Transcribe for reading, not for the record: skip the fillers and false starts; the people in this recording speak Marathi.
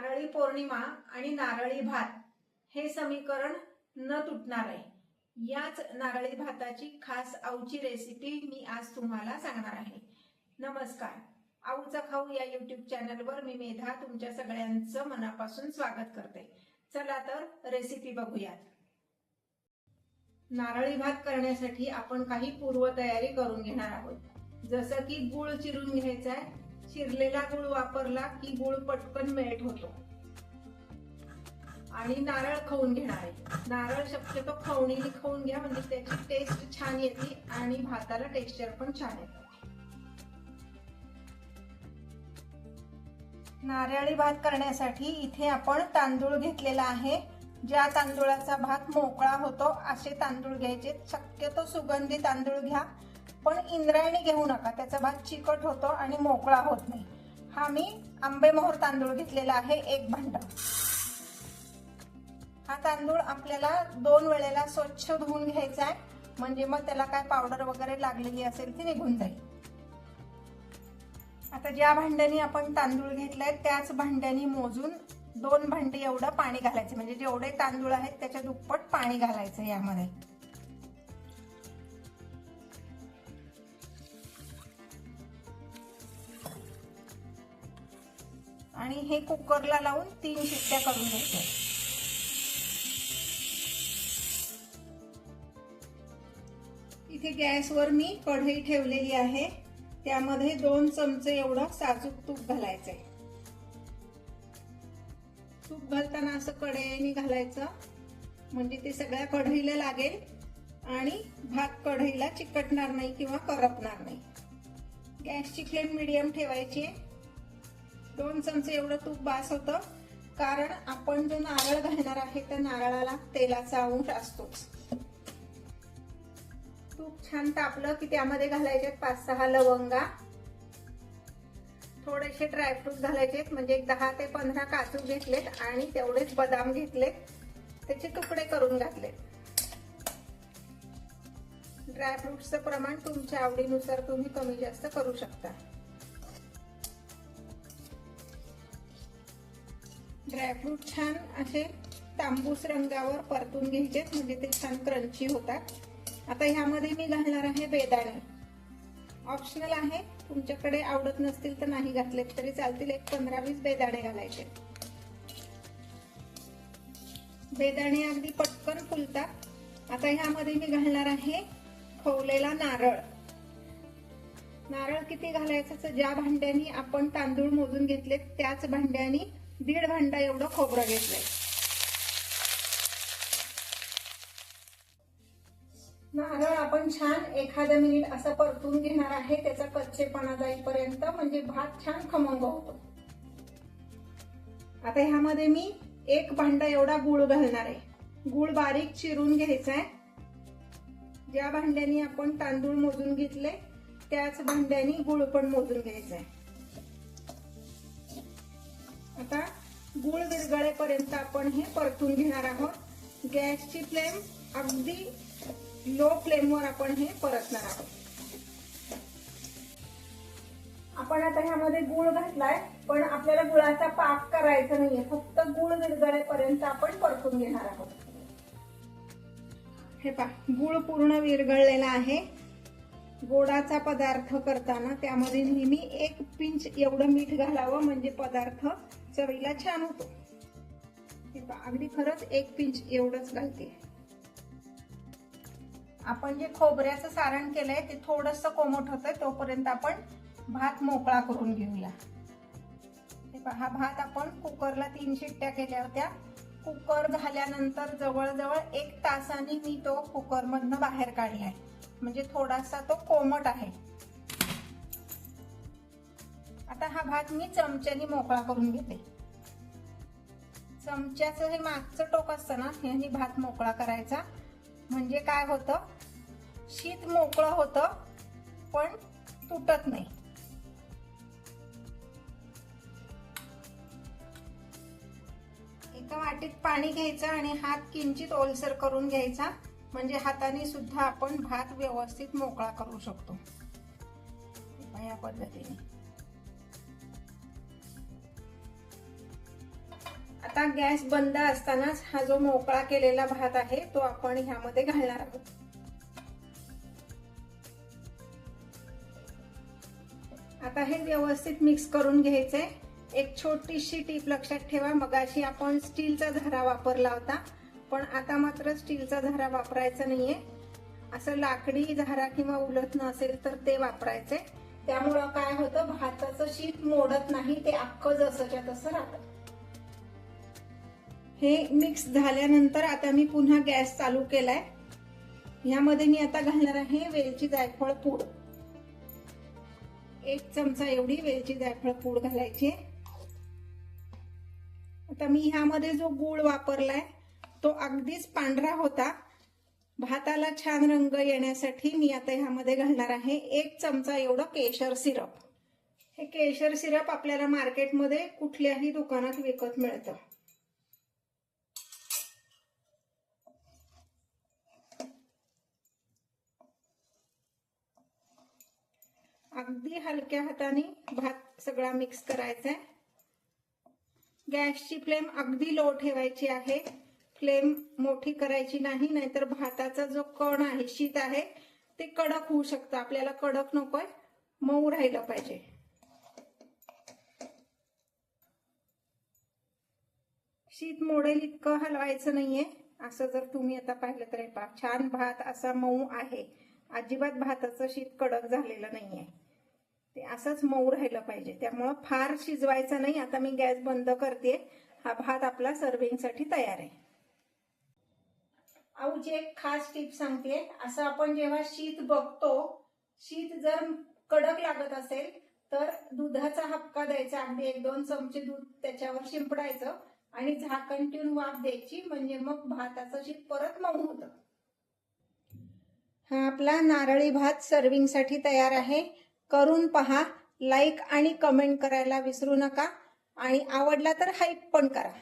नारळी पौर्णिमा आणि नारळी भात हे समीकरण न तुटणार आहे. याच नारळी भाताची खास आऊची रेसिपी मी आज तुम्हाला सांगणार आहे. नमस्कार, आऊचा खाऊ या YouTube चॅनलवर मी मेधा तुमच्या सगळ्यांचं मनापासून स्वागत करते. चला तर रेसिपी बघूयात. नारळी भात करण्यासाठी आपण काही पूर्वतयारी करून घेणार आहोत. जसं की गूळ चिरून घ्यायचा आहे. चिरलेला गूळ वापरला की गूळ पटकन मेल्ट होतो. आणि नारळ खवून घेणार आहे. नारळ शक्यतो खवणीने खाऊन घ्या, म्हणजे त्याची टेस्ट छान येते आणि भाताला टेक्स्चर पण छान येतं. नारळी भात करण्यासाठी इथे आपण तांदूळ घेतलेला आहे. ज्या तांदूळाचा भात मोकळा होतो असे तांदूळ घ्यायचे. शक्यतो सुगंधी तांदूळ घ्या, पण इंद्रायणी घेऊ नका, त्याचा भात चिकट होतो आणि मोकळा होत नाही. हा मी आंबेमोहर तांदूळ घेतलेला आहे, एक भांड. हा तांदूळ आपल्याला 2 वेळेला स्वच्छ धुवून घ्यायचा आहे, म्हणजे मग त्याला काय पावडर वगैरे लागलेली असेल ती निघून जाईल. आता ज्या भांड्याने आपण तांदूळ घेतलाय त्याच भांड्याने मोजून 2 भांडी एवढं पाणी घालायचं, म्हणजे जेवढे तांदूळ आहेत त्याच्या दुप्पट पाणी घालायचं यामध्ये. आणि हे कुकरला लावून 3 शिट्ट्या करून घ्यायच्या. इथे गॅसवर मी कढई ठेवलेली आहे. त्यामध्ये 2 चमचे एवढं साजूक तूप घालायचंय. तूप घालताना असं कढईने घालायचं, म्हणजे ते सगळ्या कढईला लागेल आणि भात कढईला चिकटणार नाही किंवा करपणार नाही. गॅसची फ्लेम मीडियम ठेवायची. 2 चमचे एवढं तूप बास होतं, कारण आपण जो नारळ घालणार आहे त्या नारळाला तेलाचा अंश असतोच. तूप छान तापलं की त्यामध्ये घालायचे 5-6 लवंगा, थोडेसे ड्रायफ्रूट घालायचे, म्हणजे 10 ते 15 काजू घेतलेत आणि तेवढेच बदाम घेतलेत, त्याचे तुकडे करून घातलेत. ड्रायफ्रुट्सचं प्रमाण तुमच्या आवडीनुसार तुम्ही कमी जास्त करू शकता. ड्रायफ्रूट छान असे तांबूस रंगावर परतून घ्यायचे, म्हणजे ते छान क्रंची होतात. आता ह्यामध्ये मी घालणार आहे बेदाणे. ऑप्शनल आहे, तुमच्याकडे आवडत नसतील तर नाही घातलेत तरी चालतील. एक 15-20 बेदाणे घालायचे. बेदाणे अगदी पटकन फुलतात. आता ह्यामध्ये मी घालणार आहे खवलेला नारळ. नारळ किती घालायचं, तर ज्या भांड्याने आपण तांदूळ मोजून घेतले त्याच भांड्याने 1.5 भांडा एवढं खोबरं घेतलंय. नारळ आपण छान 1 मिनिट असं परतून घेणार आहे, त्याचा कच्चेपणा जाईपर्यंत, म्हणजे भात छान खमंग होतो. आता ह्यामध्ये मी 1 भांडा एवढा गूळ घालणार आहे. गूळ बारीक चिरून घ्यायचा आहे. ज्या भांड्याने आपण तांदूळ मोजून घेतले त्याच भांड्याने गूळ पण मोजून घ्यायचा आहे. आता गूळ विरघळेपर्यंत आपण हे परतून घेणार आहोत. गॅसची फ्लेम अगदी लो फ्लेमवर आपण हे परतणार आहोत. आपण आता ह्यामध्ये गूळ घातलाय, पण आपल्याला गुळाचा पाक करायचा नाहीये, फक्त गूळ विरघळेपर्यंत आपण परतून घेणार आहोत. हे पहा, गूळ पूर्ण विरघळलेला आहे. गोडाचा पदार्थ करताना त्यामध्ये नेहमी 1 पिंच एवढं मीठ घालावं, म्हणजे पदार्थ चवीला छान होतो. हे पहा, अगदी खरंच 1 पिंच एवढंच घालते. आपण जे खोबऱ्याचं सारण केलंय ते थोडंसं कोमट होतंय, तोपर्यंत आपण भात मोकळा करून घेऊया. हे पहा, हा भात आपण कुकरला 3 शिट्ट्या केल्या होत्या. कुकर झाल्यानंतर जवळजवळ 1 तासाने मी तो कुकर मधनं बाहेर काढलाय, म्हणजे थोडासा तो कोमट आहे. आता हा भात मी चमच्याने मोकळा करून घेते. चमच्याचं हे मागचं टोक असतं ना, ह्याने भात मोकळा करायचा, म्हणजे काय होतं, शीत मोकळं होतं पण तुटत नाही. एका वाटीत पाणी घ्यायचं आणि हात किंचित ओलसर करून घ्यायचा, म्हणजे हाताने सुद्धा आपण भात व्यवस्थित मोकळा करू शकतो. या पद्धतीने आता गॅस बंद असतानाच हा जो मोकळा केलेला भात आहे तो आपण ह्यामध्ये घालणार आहोत. आता हे व्यवस्थित मिक्स करून घ्यायचंय. एक छोटीशी टीप लक्षात ठेवा, मगाशी आपण स्टीलचा झारा वापरला होता, पण आता मात्र स्टीलचा झारा वापरायचा नाहीये. असं लाकडी झारा किंवा उलथणं असेल तर ते वापरायचे. त्यामुळं काय होतं, भाताचं शीत मोडत नाही, ते अख्खं जसंच्या तसं राहतं. हे मिक्स झाल्यानंतर आता मी पुन्हा गॅस चालू केलाय. ह्यामध्ये मी आता घालणार आहे वेलची जायफळ पूड. 1 चमचा एवढी वेलची जायफळ पूड घालायची. आता मी ह्यामध्ये जो गूळ वापरलाय तो अगदीच पांढरा होता. भाताला छान रंग येण्यासाठी मी आता ह्यामध्ये घालणार आहे 1 चमचा एवढं केशर सिरप. हे केशर सिरप आपल्याला मार्केटमध्ये कुठल्याही दुकानात विकत मिळतं. अगदी हलक्या हाताने भात सगळा मिक्स करायचा आहे. गॅसची फ्लेम अगदी लो ठेवायची आहे. फ्लेम मोठी करायची नाही, नाहीतर भाताचा जो कण आहे, शीत आहे, ते कडक होऊ शकतं. आपल्याला कडक नकोय, मऊ राहिलं पाहिजे. शीत मोडेल इतकं हलवायचं नाहीये. असं जर तुम्ही आता पाहिलं तर पहा, छान भात असा मऊ आहे. अजिबात भाताचं शीत कडक झालेलं नाहीये, ते असंच मऊ राहिलं पाहिजे. त्यामुळं फार शिजवायचं नाही. आता मी गॅस बंद करते. हा भात आपला सर्विंग साठी तयार आहे. आऊची एक खास टीप सांगते. असं आपण जेव्हा शीत बघतो, शीत जर कडक लागत असेल तर दुधाचा हपका द्यायचा. अगदी 1-2 चमचे दूध त्याच्यावर शिंपडायचं आणि झाकण ठेवून वाफ द्यायची, म्हणजे मग भाताचं शीत परत मऊ होतं. हा आपला नारळी भात सर्विंग साठी तयार आहे. करून पहा. लाईक आणि कमेंट करायला विसरू नका आणि आवडला तर हाईप पण करा.